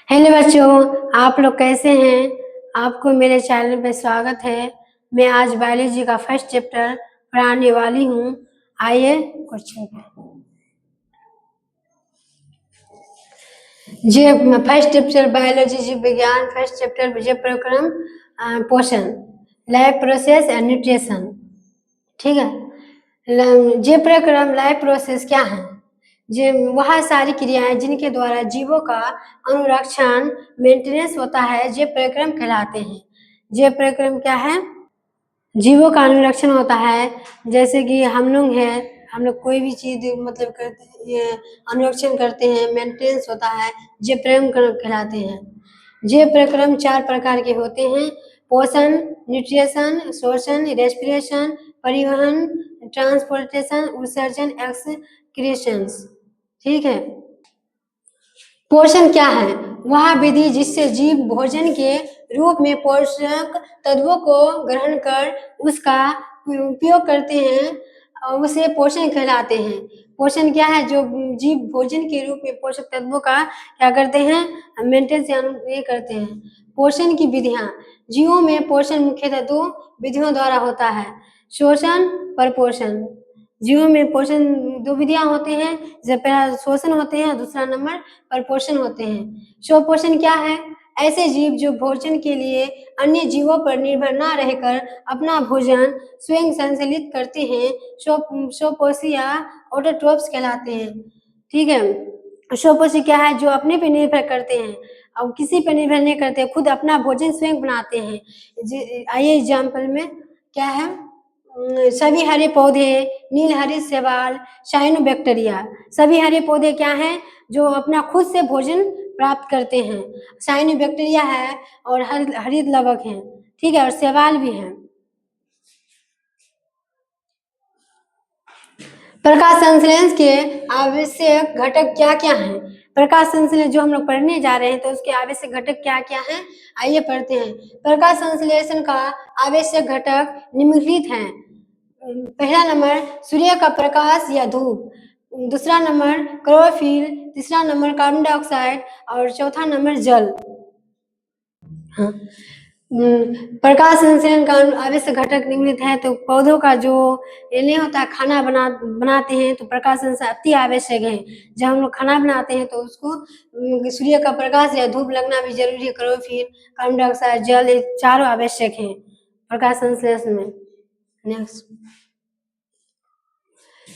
Hello बच्चों, आप लोग कैसे हैं? आपको मेरे चैनल पे स्वागत है। मैं आज बायोलॉजी का फर्स्ट चैप्टर पढ़ाने वाली हूँ। आइए क्वेश्चन पे। जे फर्स्ट चैप्टर बायोलॉजी जीव विज्ञान फर्स्ट चैप्टर विजय प्रक्रम पोषण लाइफ प्रोसेस एंड न्यूट्रिशन। ठीक है। जे प्रक्रम लाइफ प्रोसेस क्या है? जे वह सारी क्रियाएं जिनके द्वारा जीवों का अनुरक्षण मेंटेनेंस होता है जे प्रक्रम कहलाते हैं। जे प्रक्रम क्या है? जीवों का अनुरक्षण होता है। जैसे कि हम लोग कोई भी चीज मतलब करते ये अनुरक्षण करते हैं, मेंटेनेंस होता है, जे प्रक्रम कहलाते हैं। जे प्रक्रम 4 प्रकार के होते हैं: पोषण, न्यूट्रिशन, शोषण, रेस्पिरेशन, परिवहन, ट्रांसपोर्टेशन, उत्सर्जन, एक्सक्रीशंस। ठीक है। पोषण क्या है? वह विधि जिससे जीव भोजन के रूप में पोषक तत्वों को ग्रहण कर उसका उपयोग करते हैं और उसे पोषण कहलाते हैं। पोषण क्या है? जो जीव भोजन के रूप में पोषक तत्वों का क्या करते हैं? मेंटेन ये करते हैं। पोषण की विधियां: जीवों में पोषण मुख्यतः 2 विधियों द्वारा होता है: शोषण, परपोषण। जीवों में पोषण 2 विधियां होते हैं, जैसे पहला शोषण होते हैं, दूसरा नंबर परपोषण होते हैं। स्वपोषण क्या है? ऐसे जीव जो भोजन के लिए अन्य जीवों पर निर्भर न रहकर अपना भोजन स्वयं संचालित करते हैं, स्वपोषी या ऑटोट्रोफ्स कहलाते हैं। ठीक है। स्वपोषी क्या है? जो अपने पे निर्भर करते हैं और किसी पर निर्भर नहीं करते, खुद अपना भोजन स्वयं बनाते हैं। आइए एग्जाम्पल में क्या है? सभी हरे पौधे, नील हरित शैवाल, साइनोबैक्टीरिया। सभी हरे पौधे क्या हैं? जो अपना खुद से भोजन प्राप्त करते हैं। साइनोबैक्टीरिया है और हरित लवक हैं। ठीक है। और शैवाल भी हैं। प्रकाश संश्लेषण के आवश्यक घटक क्या क्या हैं? प्रकाश संश्लेषण जो हम लोग पढ़ने जा रहे हैं तो उसके आवश्यक घटक क्या क्या हैं? आइए पढ़ते हैं। प्रकाश संश्लेषण का आवश्यक घटक निम्नलिखित हैं। पहला नंबर सूर्य का प्रकाश या धूप, दूसरा नंबर क्लोरोफिल, तीसरा नंबर कार्बन डाइऑक्साइड और चौथा नंबर जल। हाँ। प्रकाश संश्लेषण का आवश्यक घटक निम्नलिखित है। तो पौधों का जो ये नहीं होता खाना बनाते हैं तो प्रकाश संश्लेषण अति आवश्यक है। जब हम लोग खाना बनाते हैं तो उसको सूर्य का प्रकाश या धूप लगना भी जरूरी है। क्लोरोफिल, कार्बन डाइऑक्साइड, जल, ये चारों आवश्यक है प्रकाश संश्लेषण में। नेक्स्ट,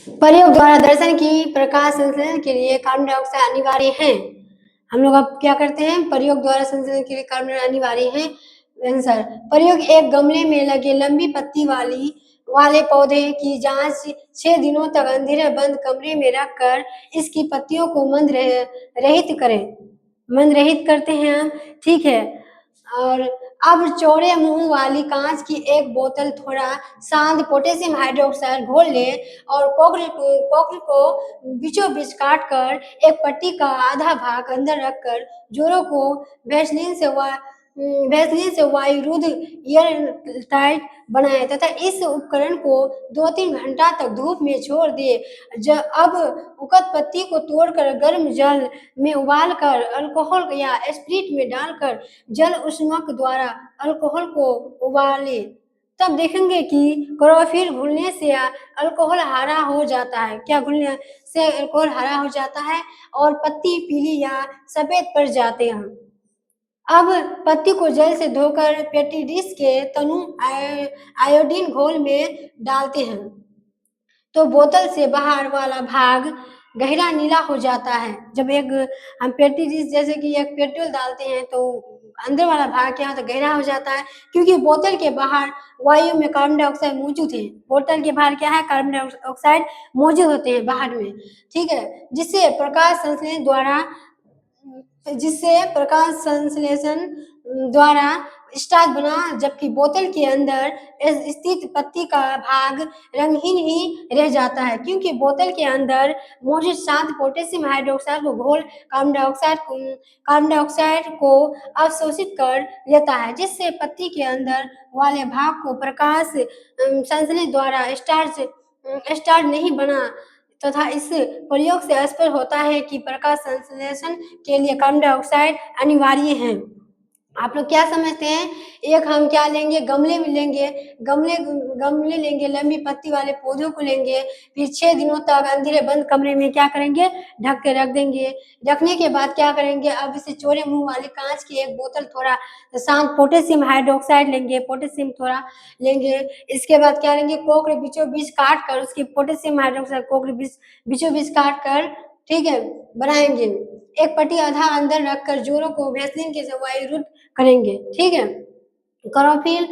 प्रयोग द्वारा दर्शन की प्रकाश संश्लेषण के लिए कार्बन डाइऑक्साइड अनिवार्य है। हम लोग अब क्या करते हैं? प्रयोग द्वारा संश्लेषण के लिए कार्बन अनिवार्य है। आंसर: प्रयोग: एक गमले में लगे लंबी पत्ती वाले पौधे की जांच 6 दिनों तक अंधेरे बंद कमरे में रखकर इसकी पत्तियों को मंद रहित करें। मंद रहित करते हैं हम। ठीक है। और अब चौड़े मुंह वाली कांच की एक बोतल थोड़ा शांत पोटेशियम हाइड्रोक्साइड घोल ले और कोकरी को बीचों बीच काट कर एक पट्टी का आधा भाग अंदर रखकर जोड़ों को वैसलीन से वायुरुद्ध एयर टाइट बनाए तथा इस उपकरण को 2-3 घंटा तक धूप में छोड़ दे। अब उक्त पत्ती को तोड़कर गर्म जल में उबालकर अल्कोहल या स्पिरिट में डालकर जल उष्मक द्वारा अल्कोहल को उबाले। तब देखेंगे कि क्लोरोफिल घुलने से अल्कोहल हरा हो जाता है। क्या घुलने से अल्कोहल हरा हो जाता है और पत्ती पीली या सफेद पड़ जाते हैं। अब पत्ती को जल से धोकर पेटी डिश के तनु आयोडीन घोल में डालते हैं तो बोतल से बाहर वाला भाग गहरा नीला हो जाता है। जब हम पेटी डिश जैसे कि एक पेट्रोल डालते हैं तो अंदर वाला भाग क्या होता है? गहरा हो जाता है, क्योंकि बोतल के बाहर वायु में कार्बन डाइऑक्साइड मौजूद है। बोतल के बाहर क्या है? कार्बन डाइऑक्साइड मौजूद होते हैं बाहर में। ठीक है। जिससे प्रकाश संश्लेषण द्वारा स्टार्च बना, जबकि बोतल के अंदर स्थित पत्ती का भाग रंगहीन ही रह जाता है, क्योंकि बोतल के अंदर मौजूद शांत पोटेशियम हाइड्रोक्साइड को घोल कार्बन डाइऑक्साइड को अवशोषित कर लेता है, जिससे पत्ती के अंदर वाले भाग को प्रकाश संश्लेषण द्वारा स्टार्च नहीं बना तथा इस प्रयोग से स्पष्ट होता है कि प्रकाश संश्लेषण के लिए कार्बन डाइऑक्साइड अनिवार्य है। आप लोग क्या समझते हैं? एक हम क्या लेंगे, गमले में लेंगे, गमले लेंगे, लंबी पत्ती वाले पौधों को लेंगे, फिर 6 दिनों तक अंधेरे बंद कमरे में क्या करेंगे, ढक के रख देंगे। रखने के बाद क्या करेंगे, अब इसे चौड़े मुंह वाले कांच की एक बोतल थोड़ा शांत पोटेशियम हाइड्रोक्साइड लेंगे, पोटेशियम थोड़ा लेंगे। इसके बाद क्या लेंगे, कोक बीचों बीच काट कर उसकी पोटेशियम हाइड्रोक्साइड कोक बीचों बीच काट कर, ठीक है, बनाएंगे। एक पट्टी आधा अंदर रखकर जोड़ों को वैसलीन के जरिए रुद्ध करेंगे, ठीक है। क्लोरोफिल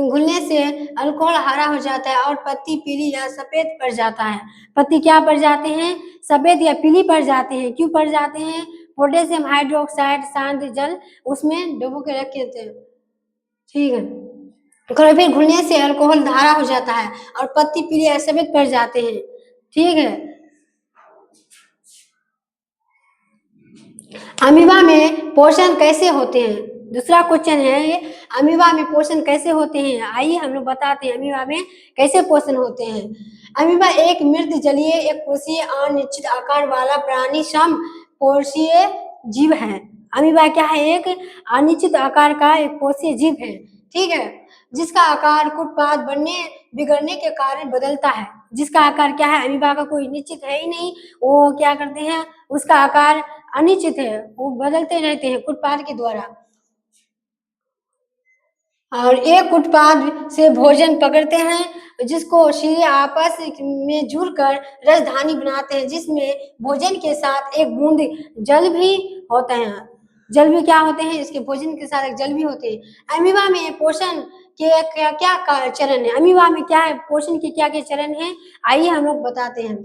घुलने से अल्कोहल हरा हो जाता है और पत्ती पीली या सफेद पड़ जाता है। पत्ती क्या पड़ जाते हैं, सफेद या पीली पड़ जाते हैं। क्यों पड़ जाते हैं? पोटेशियम हाइड्रोक्साइड शांत जल उसमें डुबो के रखे थे, ठीक है। क्लोरोफिल घुलने से अल्कोहल धारा हो जाता है और पत्ती पीली या सफेद पड़ जाते हैं, ठीक है। अमीबा में पोषण कैसे होते हैं? दूसरा क्वेश्चन है ये, अमीबा में पोषण कैसे होते हैं? आइए हम लोग बताते हैं अमीबा में कैसे पोषण होते हैं। अमीबा एक मृत जलीय एक कोशीय अनिश्चित आकार वाला प्राणी सम कोशीय जीव है। अमीबा क्या है? एक अनिश्चित आकार का एक कोशीय जीव है, ठीक है, जिसका आकार कुटपाद बनने बिगड़ने के कारण बदलता है। जिसका आकार क्या है, अमीबा का कोई निश्चित है ही नहीं, वो क्या करते हैं, उसका आकार अनिश्चित है, वो बदलते रहते हैं कुटपाद के द्वारा। और एक उत्पाद से भोजन पकड़ते हैं जिसको शीरे आपस में जुड़कर रसधानी बनाते हैं, जिसमें भोजन के साथ एक बूंद जल भी होते हैं। जल भी क्या होते हैं, इसके भोजन के साथ एक जल भी होते हैं। अमीबा में पोषण के क्या क्या चरण है? अमीबा में क्या है, पोषण के क्या क्या चरण है, आइए हम लोग बताते हैं।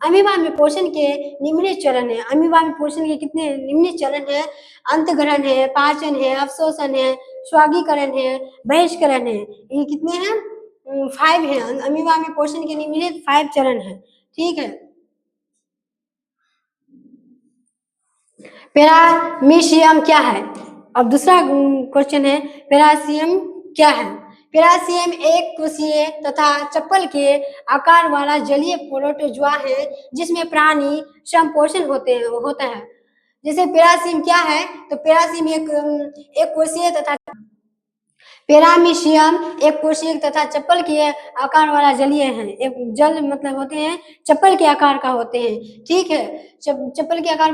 अमीबा में पोषण के निम्न चरण है। अमीबा में पोषण के कितने निम्न चरण है? अंतग्रहण है, पाचन है, अवशोषण है, स्वागीकरण है, बहिष्करण है। ये कितने हैं? 5 है। अमीबा में पोषण के निम्नलिखित 5 चरण है, ठीक है। पैरामीशियम क्या है? अब दूसरा क्वेश्चन है, पैरामीशियम क्या है? पैरामीशियम एक कोशीय तथा चप्पल के आकार वाला जलीय प्रोटोजोआ है जिसमें प्राणी संपोषण होता है। जैसे पैरामीशियम क्या है, तो पैरामीशियम एक कोशीय तथा पैरामीशियम एक कोशीय तथा चप्पल के आकार वाला जलीय है। एक जल मतलब होते हैं, चप्पल के आकार का होते हैं, ठीक है। चप्पल के आकार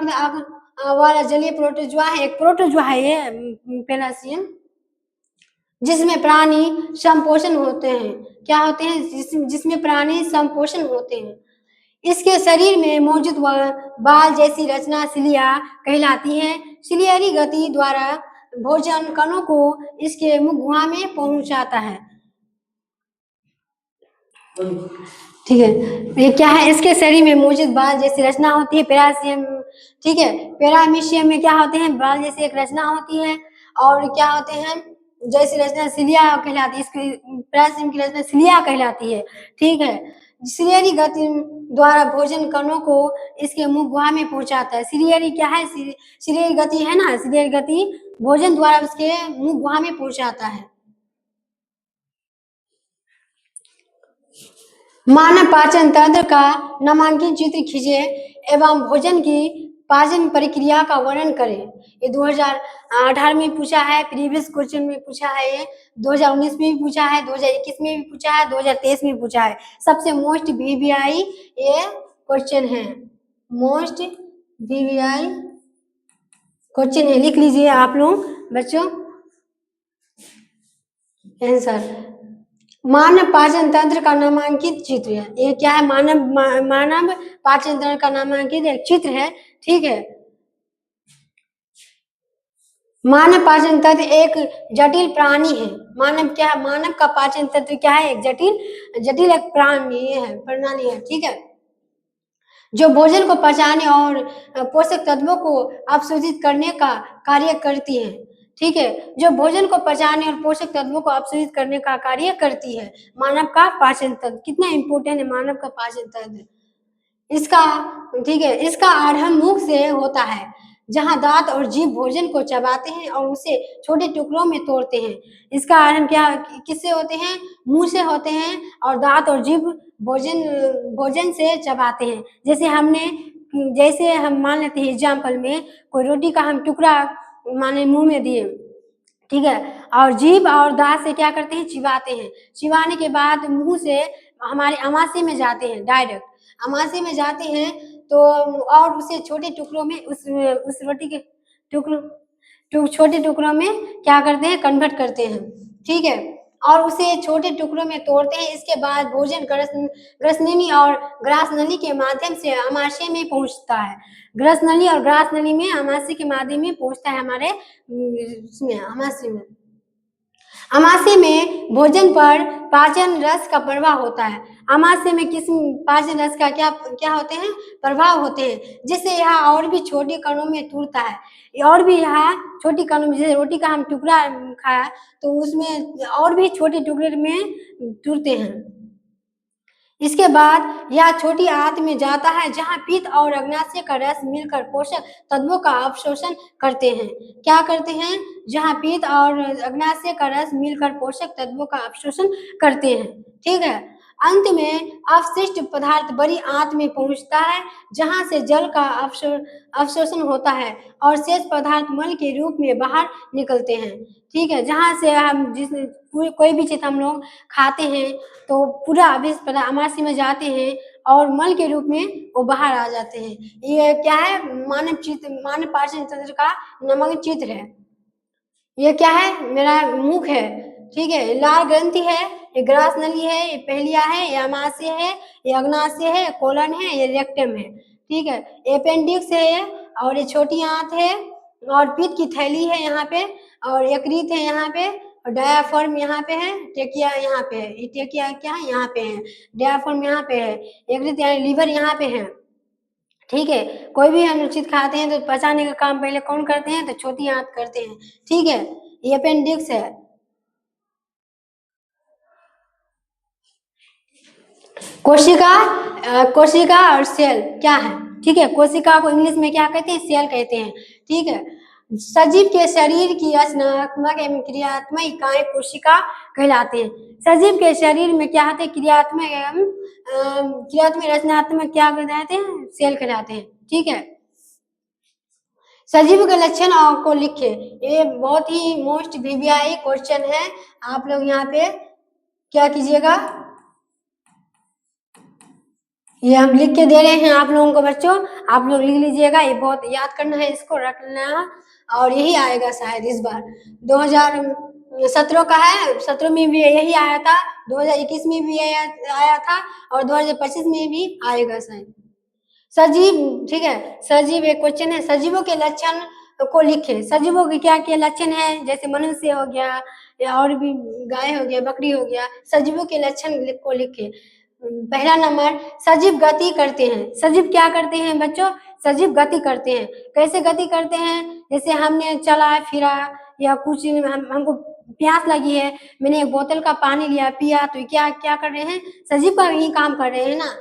वाला जलीय प्रोटोजोआ है, एक प्रोटोजोआ है ये पैरामीशियम, जिसमें प्राणी संपोषण होते हैं। क्या होते हैं? जिसमें प्राणी संपोषण होते हैं। इसके शरीर में मौजूद बाल जैसी रचना सिलिया कहलाती है। सिलियरी गति द्वारा भोजन कणों को इसके मुख गुहा में पहुंचाता है, ठीक है। ये क्या है? इसके शरीर में मौजूद बाल जैसी रचना होती है, पैरामीशियम, ठीक है। पैरामीशियम में क्या होते हैं? बाल जैसी एक रचना होती है, और क्या होते हैं, जैसी रचना सिलिया कहलाती है। इसकी पैरामीशियम की रचना सिलिया कहलाती है, ठीक है। सिलियरी गति द्वारा भोजन कणों को इसके मुख गुहा में पहुंचाता है। सिलियरी क्या है? सिलियरी गति है ना, सिलियरी गति भोजन द्वारा उसके मुख गुहा में पहुंचाता है। मानव पाचन तंत्र का नामांकित चित्र खींचे एवं भोजन की पाचन प्रक्रिया का वर्णन करें। ये 2018 में पूछा है, प्रीवियस क्वेश्चन में पूछा है, ये 2019 में भी पूछा है, 2021 में भी पूछा है, 2023 में पूछा है। सबसे मोस्ट वीवीआई ये क्वेश्चन है, मोस्ट वीवीआई क्वेश्चन है। लिख लीजिए आप लोग बच्चों आंसर। मानव पाचन तंत्र का नामांकित चित्र है। ये क्या है? मानव पाचन तंत्र का नामांकित एक चित्र है, ठीक है। मानव पाचन तंत्र एक जटिल प्राणी है। मानव क्या है? मानव का पाचन तंत्र क्या है? एक जटिल एक प्रणाली है, ठीक है, जो भोजन को पचाने और पोषक तत्वों को अवशोषित करने का कार्य करती है, ठीक है। जो भोजन को पचाने और पोषक तत्वों को अवशोषित करने का कार्य करती है। मानव का पाचन तंत्र कितना इंपॉर्टेंट है, मानव का पाचन तंत्र। इसका, ठीक है, इसका आरंभ मुख से होता है। जहाँ दांत और जीभ भोजन को चबाते हैं और उसे छोटे टुकड़ों में तोड़ते हैं। इसका आरंभ क्या किससे होते हैं? मुंह से होते हैं और दांत और जीभ भोजन भोजन से चबाते हैं। जैसे हम मान लेते हैं एग्जाम्पल में, कोई रोटी का हम टुकड़ा माने मुंह में दिए, ठीक है, और जीभ और दांत से क्या करते हैं? चिबाते हैं। चिबाने के बाद मुंह से हमारे अमाशय में जाते हैं, डायरेक्ट अमाशय में जाते हैं, तो और उसे छोटे टुकड़ों में उस रोटी के छोटे टुकड़ों में क्या करते हैं? कन्वर्ट करते हैं, ठीक है, और उसे छोटे टुकड़ों में तोड़ते हैं। इसके बाद भोजन ग्रसनली और ग्रासनली के माध्यम से अमाशय में पहुंचता है। ग्रसनली और ग्रासनली में अमाशय के माध्यम में पहुंचता है हमारे इसमें अमाशय में। अमाशय में भोजन पर पाचन रस का प्रभाव होता है। अमाशय में किस पाचन रस का क्या होते हैं? प्रभाव होते हैं, जिससे यह और भी छोटे कणों में टूटता है। और भी यहाँ छोटी कणों में, जैसे रोटी का हम टुकड़ा खाया तो उसमें और भी छोटे टुकड़े में टूटते हैं। इसके बाद यह छोटी आंत में जाता है, जहां पित्त और अग्नाशय का रस मिलकर पोषक तत्वों का अवशोषण करते हैं। क्या करते हैं? जहां पित्त और अग्नाशय का रस मिलकर पोषक तत्वों का अवशोषण करते हैं, ठीक है। अंत में अवशिष्ट पदार्थ बड़ी आंत में पहुंचता है, जहां से जल का अवशोषण होता है और शेष पदार्थ मल के रूप में बाहर निकलते हैं, ठीक है। जहां से हम कोई भी चीज हम लोग खाते हैं तो पूरा अवशिष्ट पदार्थ अमाशय में जाते हैं और मल के रूप में वो बाहर आ जाते हैं। ये क्या है? मानव पाचन तंत्र का नमक चित्र है। ये क्या है? मेरा मुख है, ठीक है। लाल ग्रंथि है, ये ग्रास नली है, ये पहलिया है, ये अमाशय है, ये अग्नाशय है, कोलन है, ये रेक्टम है, ठीक है। अपेंडिक्स है ये, और ये छोटी आंत है, और पित्त की थैली है यहाँ पे, और यकृत है यहाँ पे, और डायाफ्राम यहाँ पे है, टेकिया यहाँ पे है। ये टेकिया क्या है? यहाँ पे है। डायाफ्राम यहाँ पे है, यकृत यानी लीवर यहाँ पे है, ठीक है। कोई भी हम चीज खाते हैं तो पचाने का काम पहले कौन करते हैं? तो छोटी आंत करते हैं, ठीक है। ये अपेंडिक्स है। कोशिका और सेल क्या है? ठीक है, कोशिका को इंग्लिश में क्या कहते हैं? सेल कहते हैं, ठीक है। सजीव के शरीर की रचनात्मक एवं क्रियात्मक इकाई कोशिका कहलाते हैं। सजीव के शरीर में क्या होते हैं? क्रियात्मक एवं रचनात्मक क्या कहलाते हैं? सेल कहलाते हैं, ठीक है। सजीव के लक्षण को लिखे। ये बहुत ही मोस्ट वीवीआई क्वेश्चन है। आप लोग यहाँ पे क्या कीजिएगा, ये हम लिख के दे रहे हैं आप लोगों को बच्चों, आप लोग लिख लीजिएगा। ये बहुत याद करना है, इसको रखना, और यही आएगा शायद इस बार 2017 का है, 17 में भी यही आया था, 2021 में भी आया था, और 2025 में भी आएगा शायद। सजीव, ठीक है, सजीव एक क्वेश्चन है। सजीवों के लक्षण को लिखे। सजीवों के क्या क्या लक्षण है? जैसे मनुष्य हो गया, या और भी गाय हो गया, बकरी हो गया, सजीवों के लक्षण को लिखे। पहला नंबर, सजीव गति करते हैं। सजीव क्या करते हैं बच्चों? सजीव गति करते हैं। कैसे गति करते हैं? जैसे हमने चला फिरा, या कुछ हमको प्यास लगी है, मैंने एक बोतल का पानी लिया, पिया, तो क्या क्या कर रहे हैं? सजीव का ही काम कर रहे हैं ना।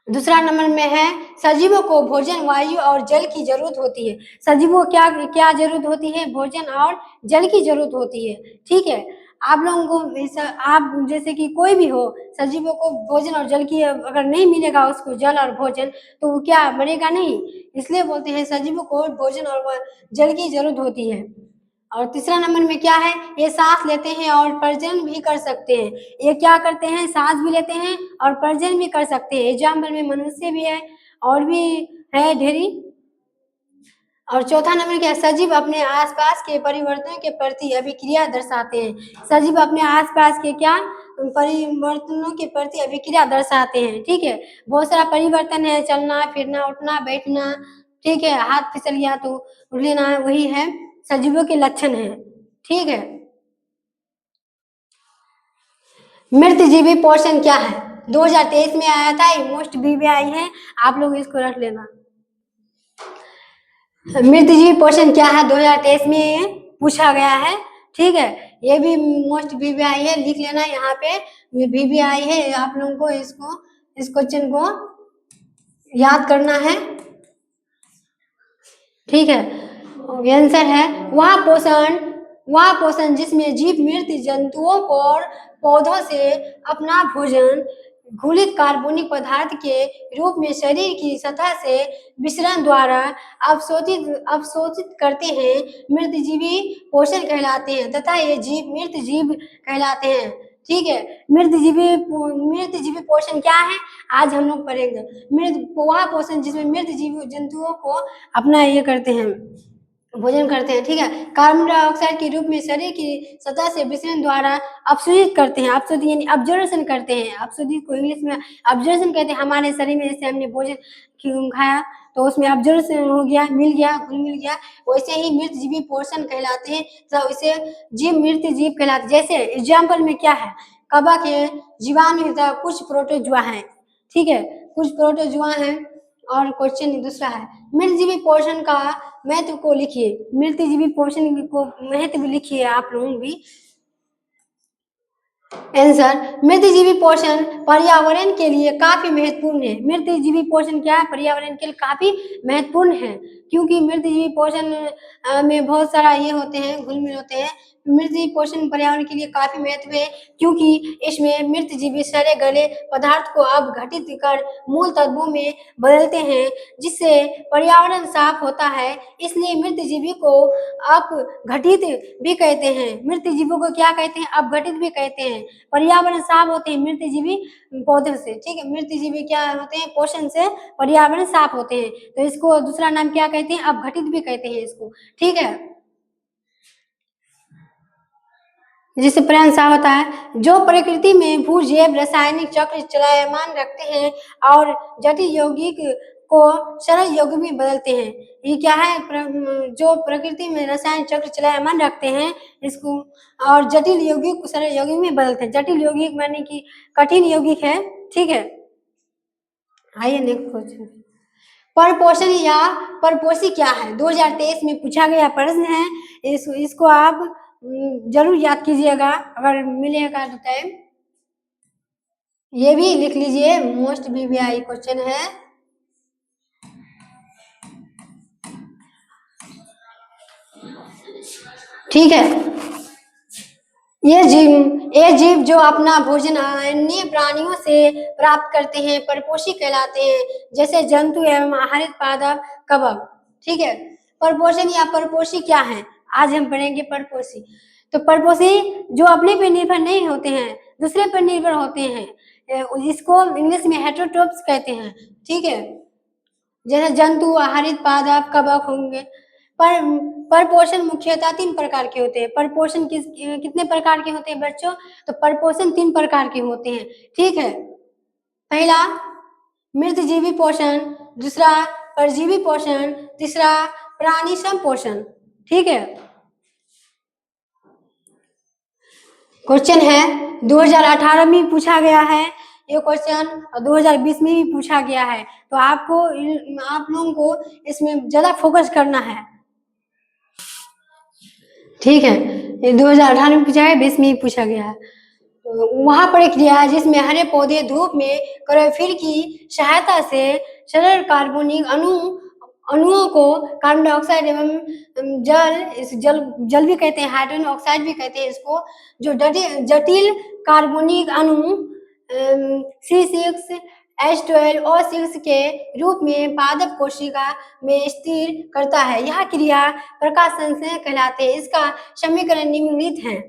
दूसरा नंबर में है, सजीवों को भोजन, वायु और जल की जरूरत होती है। सजीवों को क्या क्या जरूरत होती है? भोजन और जल की जरूरत होती है, ठीक है। आप लोगों को आप जैसे कि कोई भी हो, सजीवों को भोजन और जल की अगर नहीं मिलेगा उसको जल और भोजन, तो वो क्या मरेगा नहीं। इसलिए बोलते हैं सजीवों को भोजन और जल की जरूरत होती है। और तीसरा नंबर में क्या है? ये सांस लेते हैं और प्रजनन भी कर सकते हैं। ये क्या करते हैं? सांस भी लेते हैं और प्रजनन भी कर सकते हैं। एग्जाम्पल में मनुष्य भी है, और भी है ढेरी। और चौथा नंबर क्या है? सजीव अपने आसपास के परिवर्तनों के प्रति अभिक्रिया दर्शाते हैं। सजीव अपने आसपास के क्या परिवर्तनों के प्रति अभिक्रिया दर्शाते हैं, ठीक है। बहुत सारा परिवर्तन है, चलना फिरना, उठना बैठना, ठीक है, हाथ फिसल गया तो उठ लेना, वही है सजीवों के लक्षण है, ठीक है। मृतजीवी पोषण क्या है? 2023 में आया था, ये मोस्ट वीवीआई है, आप लोग इसको रख लेना। मृतजीवी पोषण क्या है? 2023 में पूछा गया है, ठीक है। ये भी मोस्ट वीवीआई है, लिख लेना यहाँ पे, वीवीआई है। आप लोगों को इस क्वेश्चन को याद करना है। ठीक है, आंसर है वह पोषण जिसमें जीव मृत जंतुओं को और पौधों से अपना भोजन घुलित कार्बनिक पदार्थ के रूप में शरीर की सतह से विसरण द्वारा अवशोषित करते हैं, मृतजीवी पोषण कहलाते हैं तथा ये जीव मृत जीव कहलाते हैं। ठीक है, मृत जीवी पोषण क्या है आज हम लोग पढ़ेंगे। वह पोषण जिसमें मृत जीव जंतुओं को अपना ये करते हैं, भोजन करते हैं। ठीक है, कार्बन डाइऑक्साइड के रूप में शरीर की सतह से विसरण द्वारा अवशोषित करते हैं, अवशोषित यानी ऑब्जर्वेशन करते हैं, अवशोषित को इंग्लिश में ऑब्जर्वेशन कहते हैं। हमारे शरीर में जैसे हमने भोजन खाया तो उसमें ऑब्जर्वेशन हो गया, मिल गया, घुल मिल गया, वैसे ही मृत जीवी पोषण कहलाते हैं, तो इसे जीव मृत जीव कहलाते। जैसे एग्जाम्पल में क्या है, कवक है, जीवाणु है, कुछ प्रोटोजुआ है। ठीक है, कुछ प्रोटोजुआ है। और क्वेश्चन दूसरा है, मृतजीवी पोषण का महत्व को लिखिए। मृतजीवी पोषण को महत्व लिखिए आप लोग भी। आंसर, मृतजीवी पोषण पर्यावरण के लिए काफी महत्वपूर्ण है। मृतजीवी पोषण क्या है, पर्यावरण के लिए काफी महत्वपूर्ण है, क्योंकि मृतजीवी पोषण में बहुत सारा ये होते हैं, घुल मिल होते हैं। मृतजीवी पोषण पर्यावरण के लिए काफी महत्व है, क्योंकि इसमें मृतजीवी सड़े गले पदार्थ को अपघटित कर मूल तत्वों में बदलते हैं, जिससे पर्यावरण साफ होता है। इसलिए मृतजीवी को अपघटित भी कहते हैं। मृतजीवों को क्या कहते हैं, अपघटित भी कहते हैं। पर्यावरण साफ होते हैं मृतजीवी पौधों से। ठीक है, मृतजीवी क्या होते हैं, पोषण से पर्यावरण साफ होते हैं, तो इसको दूसरा नाम क्या कहते हैं, अपघटित भी कहते हैं इसको। ठीक है, जिससे पर्यावरण साफ होता है। जो प्रकृति में भूजैव रासायनिक चक्र चलायमान रखते हैं और जटिल यौगिक को सरल यौगिक में बदलते हैं। ये क्या है, जो प्रकृति में रासायनिक चक्र चलायमान रखते हैं इसको, और जटिल यौगिक को सरल यौगिक में बदलते हैं। जटिल यौगिक माने कि कठिन यौगिक है। ठीक है, आइए नेक्स्ट क्वेश्चन। परपोषण या परपोषी क्या है, 2023 में पूछा गया प्रश्न है। इसको आप जरूर याद कीजिएगा अगर मिलेगा तो टाइम। ये भी लिख लीजिए, मोस्ट बीबीआई क्वेश्चन है। ठीक है, ये जीव जो अपना भोजन अन्य प्राणियों से प्राप्त करते हैं परपोषी कहलाते हैं, जैसे जंतु एवं आहारित पादप कवक। ठीक है, परपोषण या परपोषी क्या है आज हम पढ़ेंगे। परपोषी तो परपोषी जो अपने पर निर्भर नहीं होते हैं, दूसरे पर निर्भर होते हैं, इसको इंग्लिश में हेटेरोट्रोप्स कहते हैं। ठीक है, जैसे जंतु आहारित पादप कवक होंगे। पर परपोषण मुख्यतः 3 प्रकार के होते हैं। परपोषण कितने प्रकार के होते हैं बच्चों, तो परपोषण 3 प्रकार के होते हैं। ठीक है, पहला मृतजीवी पोषण, दूसरा परजीवी पोषण, तीसरा प्राणी संपोषण। ठीक है, क्वेश्चन है 2018 में पूछा गया है ये क्वेश्चन, और 2020 में भी पूछा गया है, तो आप लोगों को इसमें ज्यादा फोकस करना है। ठीक है, ये 2018 में पूछा है, 20 में भी पूछा गया है। वहां पर एक क्रिया है जिसमें हरे पौधे धूप में क्लोरोफिल की सहायता से सरल कार्बनिक अणुओं को कार्बन डाइऑक्साइड एवं जल भी कहते हैं, हाइड्रोजन ऑक्साइड भी कहते हैं इसको, जो जटिल कार्बनिक अणु C6H12O6 के रूप में पादप कोशिका में स्थिर करता है। यह क्रिया प्रकाश संश्लेषण कहलाते हैं। इसका समीकरण निम्नलिखित है।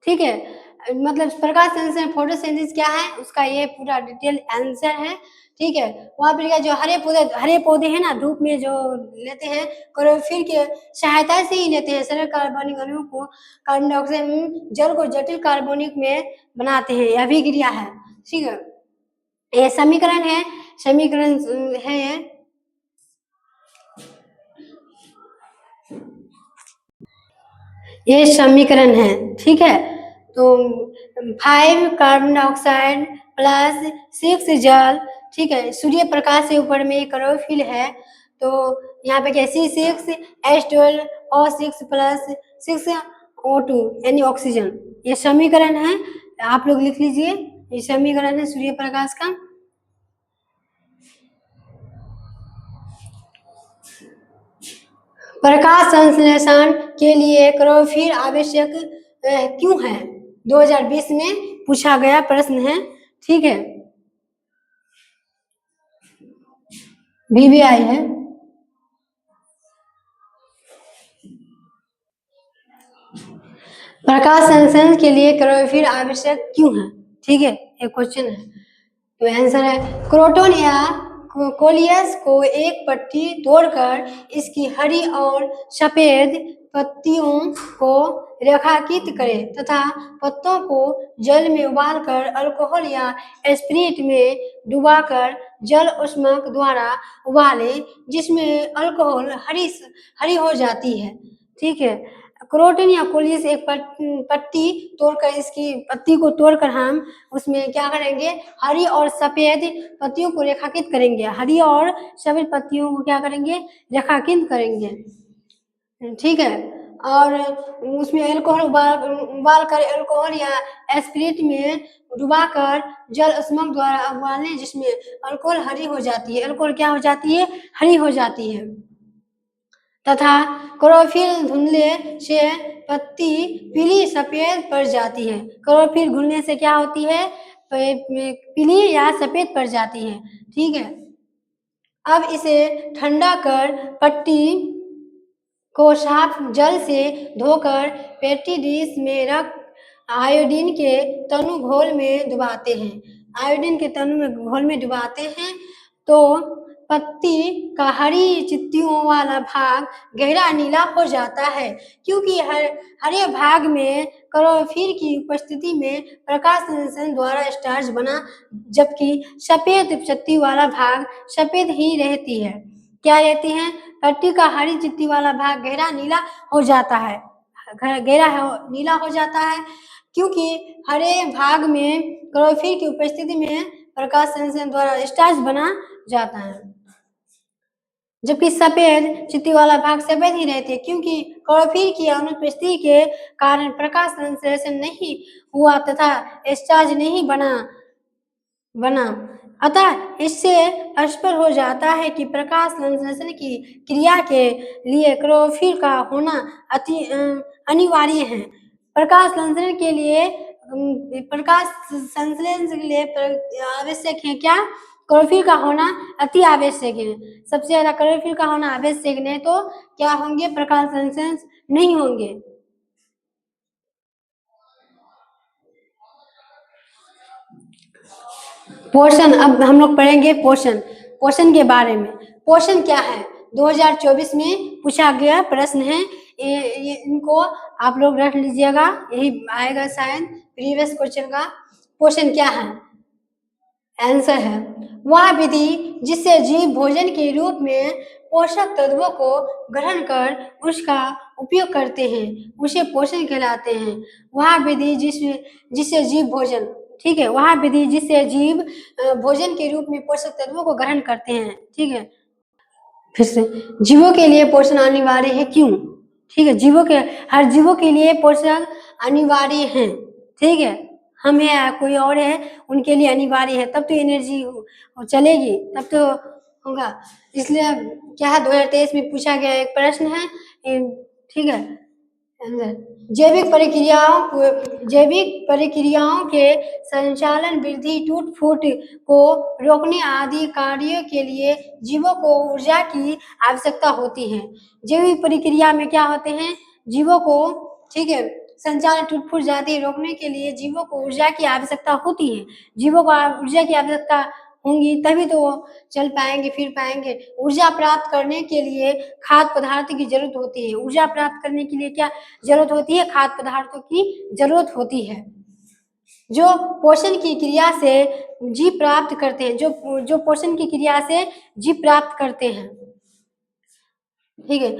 ठीक है, मतलब प्रकाश संश्लेषण फोटोसिंथेसिस क्या है उसका ये पूरा डिटेल आंसर है। ठीक है, वहां पर जो हरे पौधे हैं ना, धूप में जो लेते हैं क्लोरोफिल के सहायता से ही लेते हैं, सरल कार्बनिक अणु को कार्बन डाइऑक्साइड जल को जटिल कार्बनिक में बनाते हैं, यह भी क्रिया है। ठीक है, ये समीकरण है, समीकरण है ये समीकरण है। ठीक है, तो 5 कार्बन डाइऑक्साइड प्लस 6 जल। ठीक है, सूर्य प्रकाश से ऊपर में क्लोरोफिल है, तो यहाँ पे क्या C6H12O6 प्लस 6O2 यानी ऑक्सीजन। ये समीकरण है, आप लोग लिख लीजिए, ये समीकरण है सूर्य प्रकाश का। प्रकाश संश्लेषण के लिए क्लोरोफिल आवश्यक क्यों है? 2020 में पूछा गया प्रश्न है, ठीक है, VVI है। प्रकाश संश्लेषण के लिए क्लोरोफिल आवश्यक क्यों है? ठीक है, एक क्वेश्चन है, तो आंसर है क्रोटन या कोलियस को एक पत्ती तोड़कर इसकी हरी और सफेद पत्तियों को रेखांकित करें तथा पत्तों को जल में उबालकर अल्कोहल या स्पिरिट में डुबाकर जल ऊष्मक द्वारा उबालें, जिसमें अल्कोहल हरी हो जाती है, ठीक है। क्रोटन या कोलियस एक पत्ती तोड़कर, इसकी पत्ती को तोड़कर हम उसमें क्या करेंगे, हरी और सफेद पत्तियों को रेखांकित करेंगे, हरी और सफेद पत्तियों को क्या करेंगे, रेखांकित करेंगे, ठीक है। और उसमें अल्कोहल उबाल कर अल्कोहल या स्पिरिट में डुबाकर जल ऊष्मक द्वारा उबालें, जिसमें अल्कोहल हरी हो जाती है, अल्कोहल क्या हो जाती है, हरी हो जाती है, तथा क्लोरोफिल धुलने से पत्ती पीली सफेद पड़ जाती है। क्लोरोफिल घुलने से क्या होती है, पीली या सफेद पड़ जाती है, ठीक है। अब इसे ठंडा कर पट्टी को साफ जल से धोकर पेटी डिश में रख आयोडीन के तनु घोल में डुबाते हैं, आयोडीन के तनु में घोल में डुबाते हैं, तो पत्ती का हरी चित्तियों वाला भाग गहरा नीला हो जाता है, क्योंकि हरे भाग में क्लोरोफिल की उपस्थिति में प्रकाश संश्लेषण द्वारा स्टार्च बना, जबकि सफेद चित्ती वाला भाग सफेद ही रहती है, क्या रहती है, पत्ती का हरी चित्ती वाला भाग गहरा नीला हो जाता है, नीला हो जाता है, क्योंकि हरे भाग में क्लोरोफिल की उपस्थिति में प्रकाश संश्लेषण द्वारा स्टार्च बना जाता है, जबकि सफेद चित्ती वाला भाग सफेद ही रहते हैं, क्योंकि क्लोरोफिल की अनुपस्थिति के कारण प्रकाश संश्लेषण नहीं हुआ तथा स्टार्च नहीं बना। अतः इससे स्पष्ट हो जाता है कि प्रकाश संश्लेषण की क्रिया के लिए क्लोरोफिल का होना अनिवार्य है। प्रकाश संश्लेषण के लिए आवश्यक है क्या, क्लोरोफिल का होना अति आवश्यक है। सबसे ज्यादा क्लोरोफिल का होना आवश्यक नहीं तो क्या होंगे, प्रकाश संश्लेषण नहीं होंगे। पोषण, अब हम लोग पढ़ेंगे पोषण के बारे में। पोषण क्या है, 2024 में पूछा गया प्रश्न है, ये इनको आप लोग रख लीजिएगा, यही आएगा शायद प्रीवियस क्वेश्चन का। पोषण क्या है, आंसर है वह विधि जिससे जीव भोजन के रूप में पोषक तत्वों को ग्रहण कर उसका उपयोग करते हैं, उसे पोषण कहलाते हैं। वह विधि जिससे जीव भोजन, ठीक है, वह विधि जिससे जीव भोजन के रूप में पोषक तत्वों को ग्रहण करते हैं, ठीक है। फिर से, जीवों के लिए पोषण अनिवार्य है क्यों, ठीक है, हर जीवों के लिए पोषण अनिवार्य है, ठीक है, हम है या कोई और है उनके लिए अनिवार्य है, तब तो एनर्जी चलेगी, तब तो होगा। इसलिए क्या है, 2023 में पूछा गया एक प्रश्न है, ठीक है। जैविक प्रक्रियाओं के संचालन, वृद्धि, टूट फूट को रोकने आदि कार्यों के लिए जीवों को ऊर्जा की आवश्यकता होती है। जैविक प्रक्रिया में क्या होते हैं, जीवों को, ठीक है, संचालन, टूट फूट जाती रोकने के लिए जीवों को ऊर्जा की आवश्यकता होती है। जीवों को ऊर्जा की आवश्यकता होंगी तभी तो वो चल पाएंगे, फिर पाएंगे। ऊर्जा प्राप्त करने के लिए खाद्य पदार्थ की जरूरत होती है। ऊर्जा प्राप्त करने के लिए क्या जरूरत होती है, खाद्य पदार्थों की जरूरत होती है, जो पोषण की क्रिया से जीव प्राप्त करते हैं, जो पोषण की क्रिया से जीव प्राप्त करते हैं, ठीक है।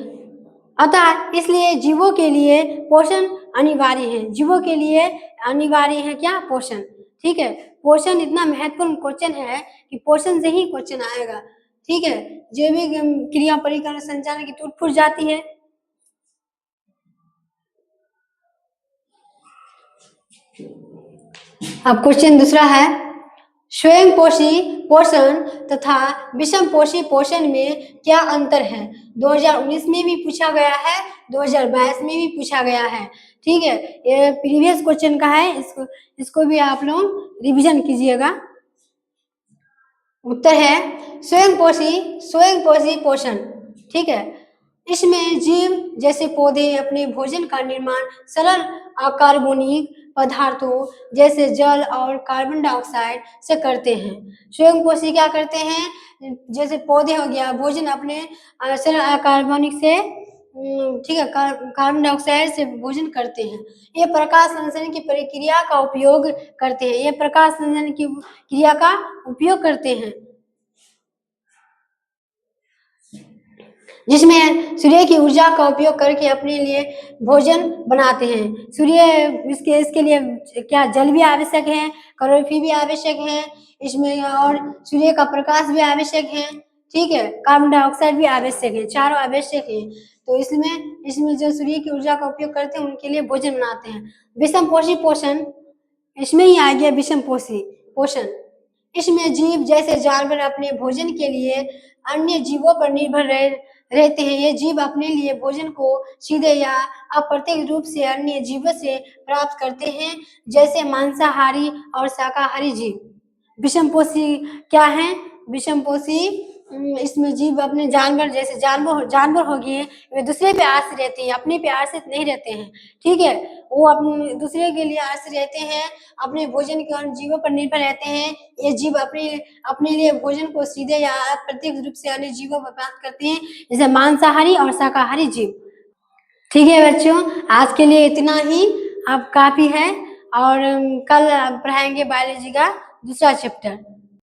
अतः इसलिए जीवों के लिए पोषण अनिवार्य है, जीवों के लिए अनिवार्य है क्या, पोषण, ठीक है। पोषण इतना महत्वपूर्ण क्वेश्चन है कि पोषण से ही क्वेश्चन आएगा, ठीक है। जैविक क्रिया परिक्रिया संचालन की टूट फूट जाती है। अब क्वेश्चन दूसरा है, स्वयं पोषी पोषण तथा विषम पोषी पोषण में क्या अंतर है। 2019 में भी पूछा गया है, 2022 में भी पूछा गया है। ठीक है, ये प्रीवियस क्वेश्चन का है, इसको भी आप लोग रिवीजन कीजिएगा। उत्तर है स्वयंपोषी पोषण। ठीक है, इसमें जीव जैसे पौधे अपने भोजन का निर्माण सरल अकार्बनिक पदार्थों जैसे जल और कार्बन डाइऑक्साइड से करते हैं। स्वयंपोषी क्या करते हैं, जैसे पौधे हो गया, भोजन अपने सरल अकार्बनिक से ठीक है, कार्बन डाइऑक्साइड से भोजन करते हैं। ये प्रकाश संश्लेषण की प्रक्रिया का उपयोग करते हैं, ये प्रकाश संश्लेषण की क्रिया का उपयोग करते हैं, जिसमें सूर्य की ऊर्जा का उपयोग करके अपने लिए भोजन बनाते हैं। सूर्य इसके लिए क्या जल भी आवश्यक है, क्लोरोफिल भी आवश्यक है इसमें, और सूर्य का प्रकाश भी आवश्यक है। ठीक है, कार्बन डाइऑक्साइड भी आवश्यक है, चारों आवश्यक है। तो इसमें जो सूर्य की ऊर्जा का उपयोग करते हैं उनके लिए भोजन बनाते हैं। विषमपोषी पोषण, इसमें ही आ गया विषमपोषी पोषण। इसमें जीव जैसे जानवर अपने भोजन के लिए अन्य जीवों पर निर्भर रहते हैं। ये जीव अपने लिए भोजन को सीधे या अप्रत्यक्ष रूप से अन्य जीवों से प्राप्त करते हैं, जैसे मांसाहारी और शाकाहारी जीव। विषमपोषी क्या है, विषमपोषी इसमें जीव अपने जानवर जैसे जानवर हो गए, वे दूसरे पे आश्रित रहते हैं, अपने पे आश्रित नहीं रहते हैं। ठीक है, वो अपने दूसरे के लिए आश्रित रहते हैं, अपने भोजन के अन्य जीवों पर निर्भर रहते हैं। ये जीव अपने लिए भोजन को सीधे या अप्रत्यक्ष रूप से अन्य जीवों पर प्राप्त करते हैं, जैसे मांसाहारी और शाकाहारी जीव। ठीक है बच्चों, आज के लिए इतना ही अब काफी है, और कल पढ़ाएंगे बायोलॉजी का दूसरा चैप्टर।